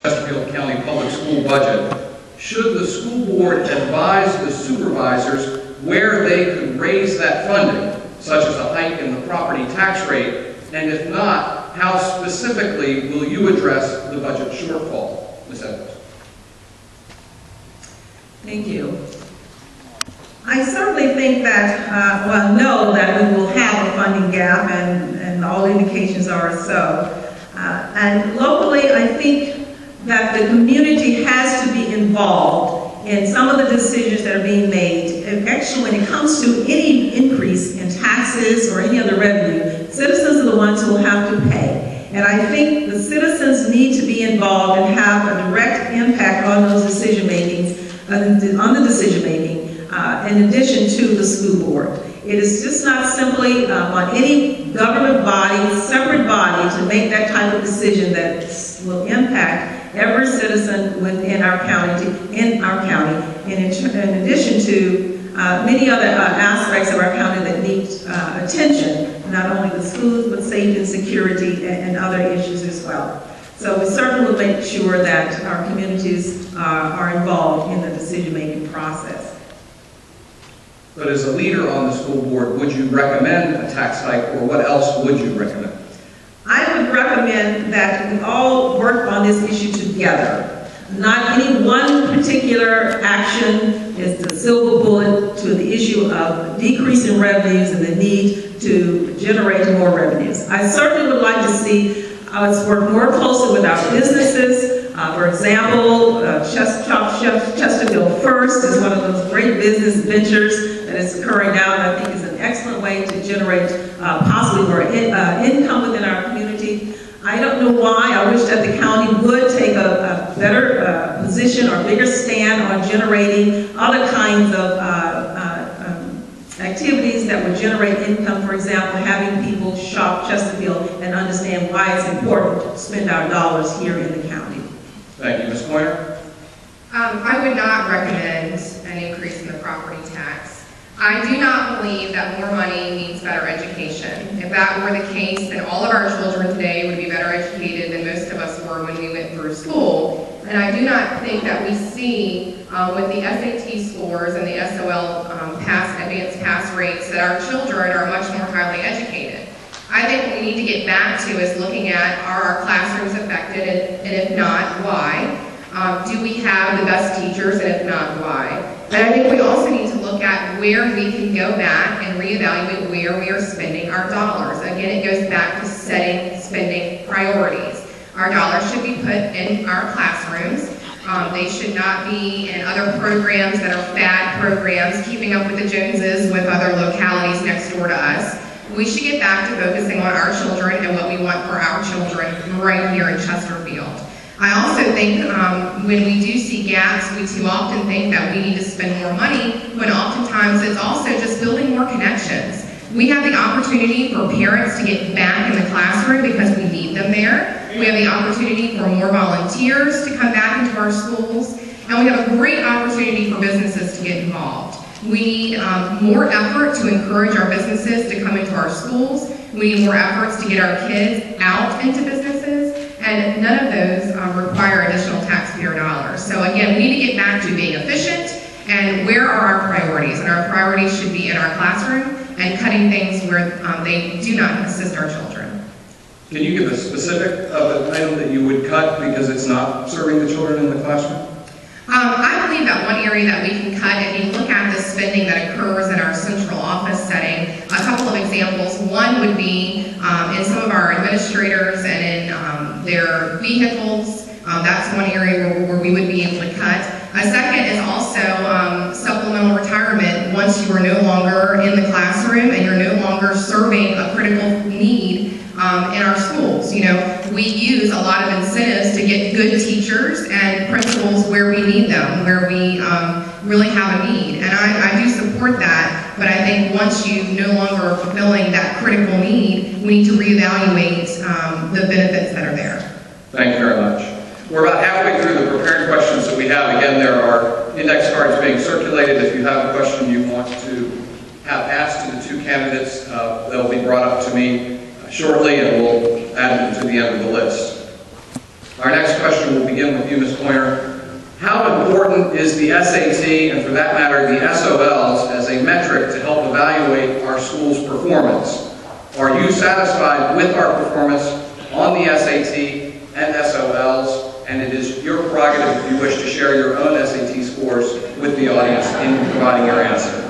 Chestefield County Public School budget, should the school board advise the supervisors where they could raise that funding, such as a hike in the property tax rate, and if not, how specifically will you address the budget shortfall? Ms. Edwards. Thank you. I certainly think that, know that we will have a funding gap, and all indications are so. And locally, I think that the community has to be involved in some of the decisions that are being made. And actually, when it comes to any increase in taxes or any other revenue, citizens are the ones who will have to pay. And I think the citizens need to be involved and have a direct impact on those decision makings, on the decision making, in addition to the school board. It is just not simply on any government body, separate body, to make that type of decision that will impact every citizen within our county, in addition to many other aspects of our county that need attention, not only the schools, but safety and security and other issues as well. So we certainly will make sure that our communities are involved in the decision-making process. But as a leader on the school board, would you recommend a tax hike, or what else would you recommend? I would recommend that we all work on this issue together. Not any one particular action is the silver bullet to the issue of decreasing revenues and the need to generate more revenues. I certainly would like to see us work more closely with our businesses. For example, Chesterfield First is one of those great business ventures that is occurring now, and I think is an excellent way to generate possibly more income within our community. I don't know why. I wish that the county would take a better position or bigger stand on generating other kinds of activities that would generate income. For example, having people shop Chesterfield and understand why it's important to spend our dollars here in the county. Thank you. Ms. Pointer? I would not recommend an increase in the property tax. I do not believe that more money means better education. If that were the case, then all of our children today would be better educated than most of us were when we went through school. And I do not think that we see with the SAT scores and the SOL advanced pass rates that our children are much more highly educated. I think what we need to get back to is looking at, are our classrooms affected, and if not, why? Do we have the best teachers, and if not, why? And I think we also need to look at where we can go back and reevaluate where we are spending our dollars. Again, it goes back to setting spending priorities. Our dollars should be put in our classrooms. They should not be in other programs that are fad programs, keeping up with the Joneses with other localities next door to us. We should get back to focusing on our children and what we want for our children right here in Chesterfield. I also think when we do see gaps, we too often think that we need to spend more money, when oftentimes it's also just building more connections. We have the opportunity for parents to get back in the classroom because we need them there. We have the opportunity for more volunteers to come back into our schools, and we have a great opportunity for businesses to get involved. We need more effort to encourage our businesses to come into our schools. We need more efforts to get our kids out into businesses, and none of those require additional taxpayer dollars. So again, we need to get back to being efficient, and where are our priorities? And our priorities should be in our classroom and cutting things where they do not assist our children. Can you give a specific of an item that you would cut because it's not serving the children in the classroom? I believe that one area that we can cut, if you look at the spending that occurs in our central office setting, a couple of examples. One would be in some of our administrators and in their vehicles. That's one area where we would be able to cut. A second is also supplemental retirement once you are no longer in the classroom and you're no longer serving a critical need in our schools. You know, we use a lot of incentives to get good teachers and principals where we need them, where we really have a need. And I do support that, but I think once you no longer are fulfilling that critical need, we need to reevaluate the benefits that are there. Thank you very much. We're about halfway through the prepared questions that we have. Again, there are index cards being circulated. If you have a question you want to have asked to the two candidates, they'll be brought up to me shortly, and we'll add them to the end of the list. Our next question will begin with is the SAT, and for that matter, the SOLs, as a metric to help evaluate our school's performance. Are you satisfied with our performance on the SAT and SOLs? And it is your prerogative if you wish to share your own SAT scores with the audience in providing your answer.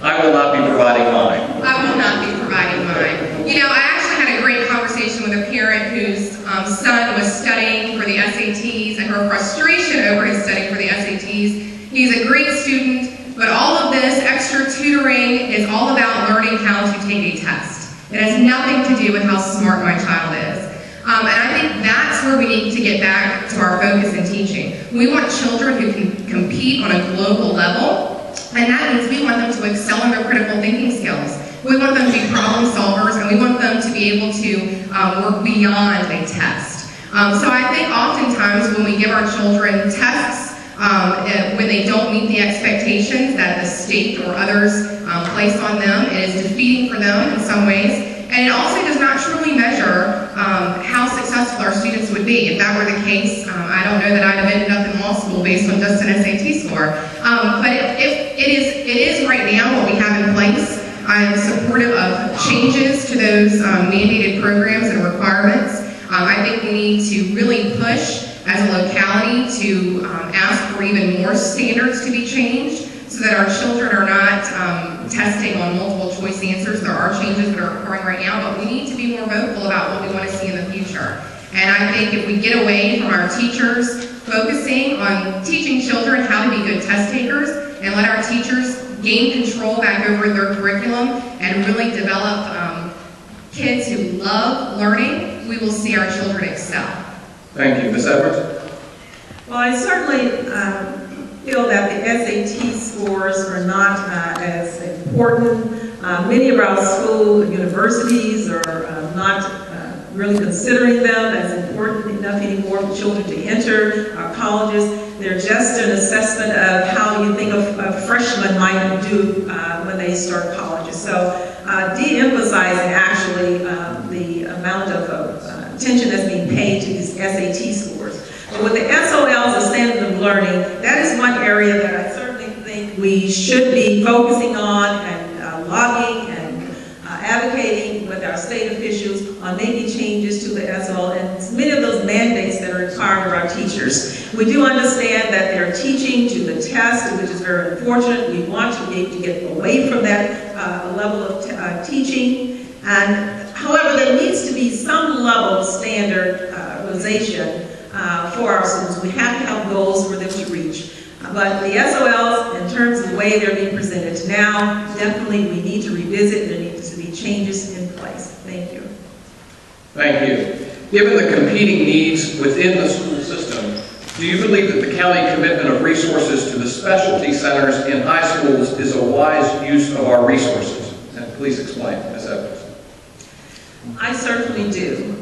I will not be providing mine. I will not be providing mine. You know, I actually had a great conversation with a parent whose son was studying for the SATs and her frustration over his studying for the SATs. He's a great student, but all of this extra tutoring is all about learning how to take a test. It has nothing to do with how smart my child is. And I think that's where we need to get back to our focus in teaching. We want children who can compete on a global level, and that means we want them to excel in their critical thinking skills. We want them to be problem solvers, and we want them to be able to work beyond a test. So I think oftentimes when we give our children tests, when they don't meet the expectations that the state or others place on them, it is defeating for them in some ways. And it also does not truly measure how successful our students would be. If that were the case, I don't know that I'd have ended up in law school based on just an SAT score. But if it is right now what we have in place, I am supportive of changes to those mandated programs and requirements. I think we need to really push as a locality to ask for even more standards to be changed so that our children are not testing on multiple choice answers. There are changes that are occurring right now, but we need to be more vocal about what we want to see in the future. And I think if we get away from our teachers focusing on teaching children how to be good test takers and let our teachers gain control back over their curriculum and really develop kids who love learning, we will see our children excel. Thank you. Ms. Edwards? Well, I certainly feel that the SAT scores are not as important. Many of our school and universities are not really considering them as important enough anymore for children to enter our colleges. They're just an assessment of how you think a freshman might do when they start colleges. So de-emphasizing actually the amount of attention that's being paid to these SAT scores. But with the SOLs, the standard of learning, that is one area that I certainly think we should be focusing on and lobbying and advocating with our state officials on making changes to the SOL and many of those mandates that are required of our teachers. We do understand that they're teaching to the test, which is very unfortunate. We want to be able to get away from that level of teaching. And however, there needs to be some level of standardization for our students. We have to have goals for them to reach. But the SOLs, in terms of the way they're being presented now, definitely we need to revisit. There needs to be changes in place. Thank you. Thank you. Given the competing needs within the school system, do you believe that the county commitment of resources to the specialty centers in high schools is a wise use of our resources? And please explain, Ms. Evans. I certainly do.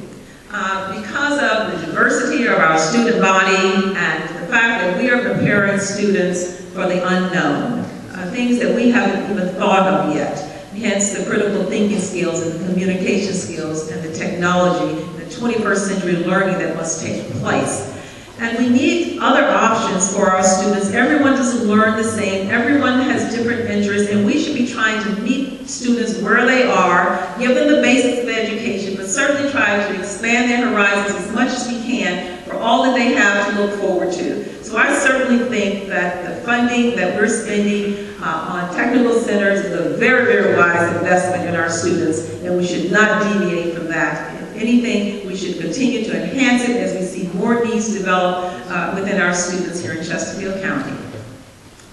Because of the diversity of our student body and the fact that we are preparing students for the unknown, things that we haven't even thought of yet, hence the critical thinking skills and the communication skills and the technology, the 21st century learning that must take place. And we need other options for our students. Everyone doesn't learn the same. Everyone has different interests, and we should be trying to meet students where they are, give them the basics of education, but certainly try to expand their horizons as much as we can for all that they have to look forward to. So I certainly think that the funding that we're spending on technical centers is a very, very wise investment in our students, and we should not deviate from that. If anything, we should continue to enhance it as we see more needs develop within our students here in Chesterfield County.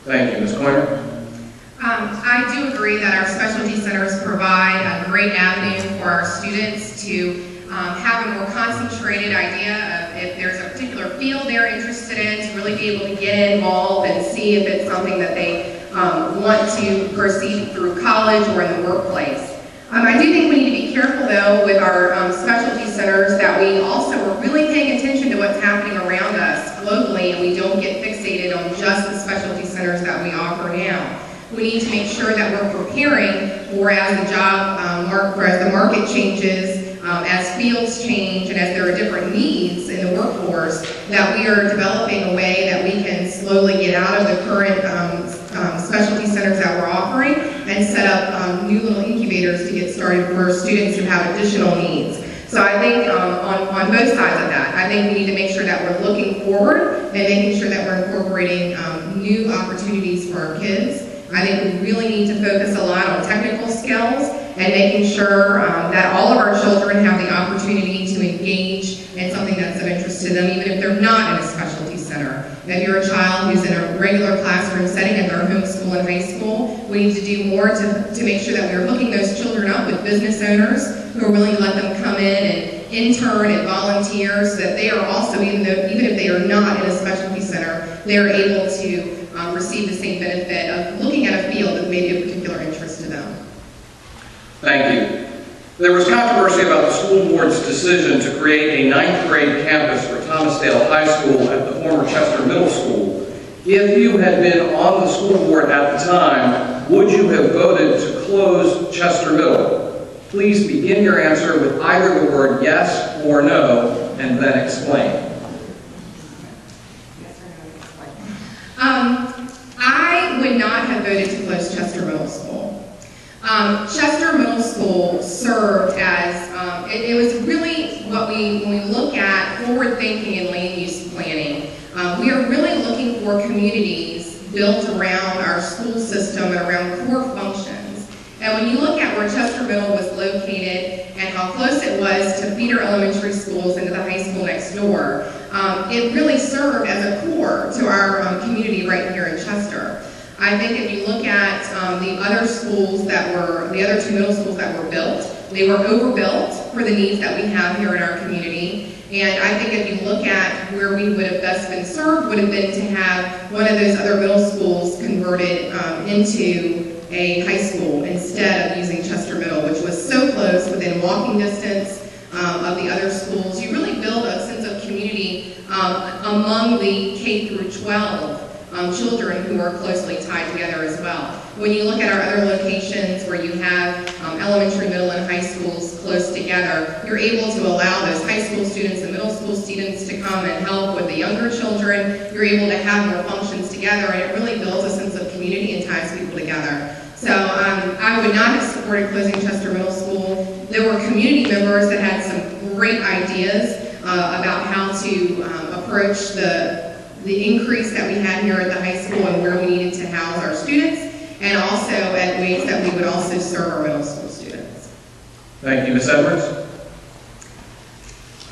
Thank you. Ms. Coyner? I do agree that our specialty centers provide a great avenue for our students to have a more concentrated idea of if there's a particular field they're interested in, to really be able to get involved and see if it's something that they want to proceed through college or in the workplace. I do think we need to be careful, though, with our specialty centers that we also are really paying attention to what's happening around us globally, and we don't get fixated on just the specialty centers that we offer now. We need to make sure that we're preparing for as the market changes, as fields change and as there are different needs in the workforce, that we are developing a way that we can slowly get out of the current specialty centers that we're offering and set up new little incubators to get started for students who have additional needs. So I think on both sides of that, I think we need to make sure that we're looking forward and making sure that we're incorporating new opportunities for our kids. I think we really need to focus a lot on technical skills and making sure that all of our children have the opportunity to engage in something that's of interest to them, even if they're not in a specialty center. If you're a child who's in a regular classroom setting and they're homeschool in high school, we need to do more to make sure that we're hooking those children up with business owners who are willing to let them come in and intern and volunteer, so that they are also, even if they are not in a specialty center, they are able to receive the same benefit of looking at a field that may be of particular interest to them. Thank you. There was controversy about the school board's decision to create a 9th grade campus for Thomasdale High School at the former Chester Middle School. If you had been on the school board at the time, would you have voted to close Chester Middle? Please begin your answer with either the word yes or no, and then explain. I would not have voted to close Chester Middle School. Chester Middle School served as, it was really what when we look at forward thinking and land use planning, we are really looking for communities built around our school system and around core functions. And when you look at where Chester Middle was located and how close it was to feeder elementary schools and to the high school next door, it really served as a core to our community right here in Chester. I think if you look at the other schools that were, the other 2 middle schools that were built, they were overbuilt for the needs that we have here in our community. And I think if you look at where we would have best been served would have been to have one of those other middle schools converted into a high school instead of using Chester Middle, which was so close within walking distance of the other schools. You really build a sense of community among the K through 12 children who are closely tied together as well. When you look at our other locations where you have elementary, middle, and high schools close together, you're able to allow those high school students and middle school students to come and help with the younger children. You're able to have more functions together, and it really builds a sense of community and ties people together. So I would not have supported closing Chester Middle School. There were community members that had some great ideas about how to approach the increase that we had here at the high school and where we needed to house our students, and also at ways that we would also serve our middle school students. Thank you. Ms. Edwards?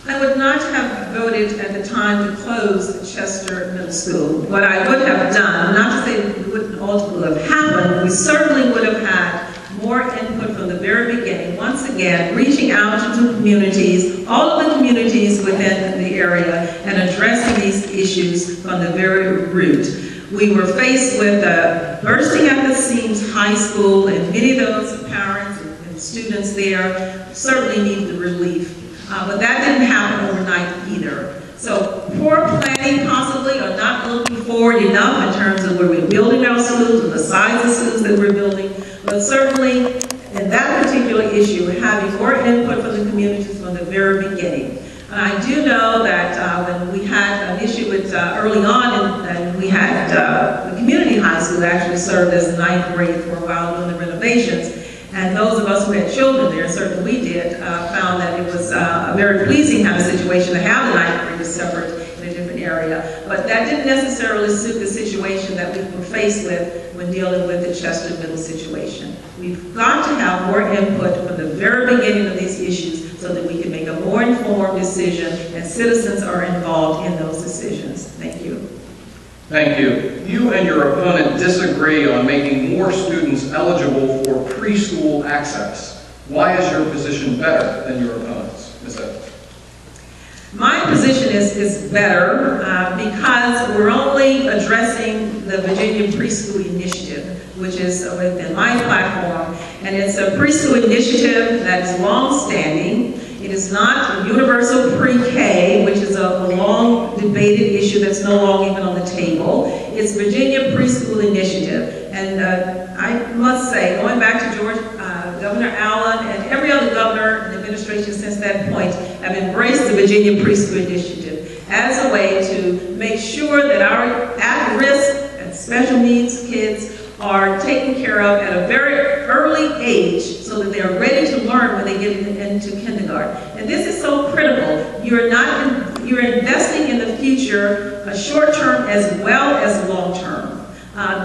I would not have voted at the time to close Chester Middle School. What I would have done, not to say it wouldn't ultimately have happened, we certainly would have had more input from the very beginning. Once again, reaching out to communities, all of the communities within the area, and addressing these issues from the very root. We were faced with bursting at the seams high school, and many of those parents and students there certainly needed relief. But that didn't happen overnight either. So poor planning possibly, or not looking forward enough in terms of where we're building our schools and the size of schools that we're building. But certainly in that particular issue, having more input from the communities from the very beginning. And I do know that when we had an issue with early on, and we had the community high school actually served as 9th grade for a while doing the renovations. And those of us who had children there, certainly we did, found that it was very pleasing kind of situation to have the 9th grade separate in a different area. But that didn't necessarily suit the situation that we were faced with when dealing with the Chester Middle situation. We've got to have more input from the very beginning of these issues so that we can make a more informed decision and citizens are involved in those decisions. Thank you. Thank you. You and your opponent disagree on making more students eligible for preschool access. Why is your position better than your opponent's, Ms. Evans? My position is better because we're only addressing the Virginia Preschool Initiative, which is within my platform, and it's a preschool initiative that's long-standing. It is not a universal pre-K, which is a long debated issue that's no longer even on the table. It's Virginia Preschool Initiative. And I must say, going back to Governor Allen and every other governor and administration since that Virginia Preschool Initiative as a way to make sure that our at-risk and special needs kids are taken care of at a very early age so that they're ready to learn when they get into kindergarten. And this is so critical. You're investing in the future, short-term as well as long-term.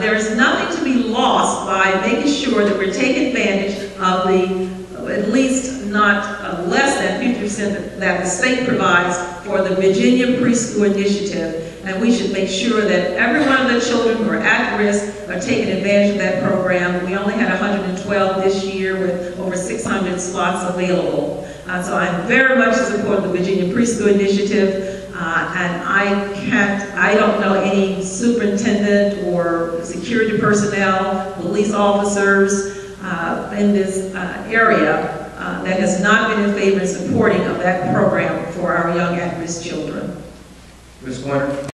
There's nothing to be lost by making sure that we're taking advantage of the, at least not less than 50% that the state provides for the Virginia Preschool Initiative. And we should make sure that every one of the children who are at risk are taking advantage of that program. We only had 112 this year with over 600 slots available. So I'm very much in support of the Virginia Preschool Initiative. And I don't know any superintendent or security personnel, police officers in this area that has not been in favor of supporting of that program for our young at-risk children. Ms. Pointer?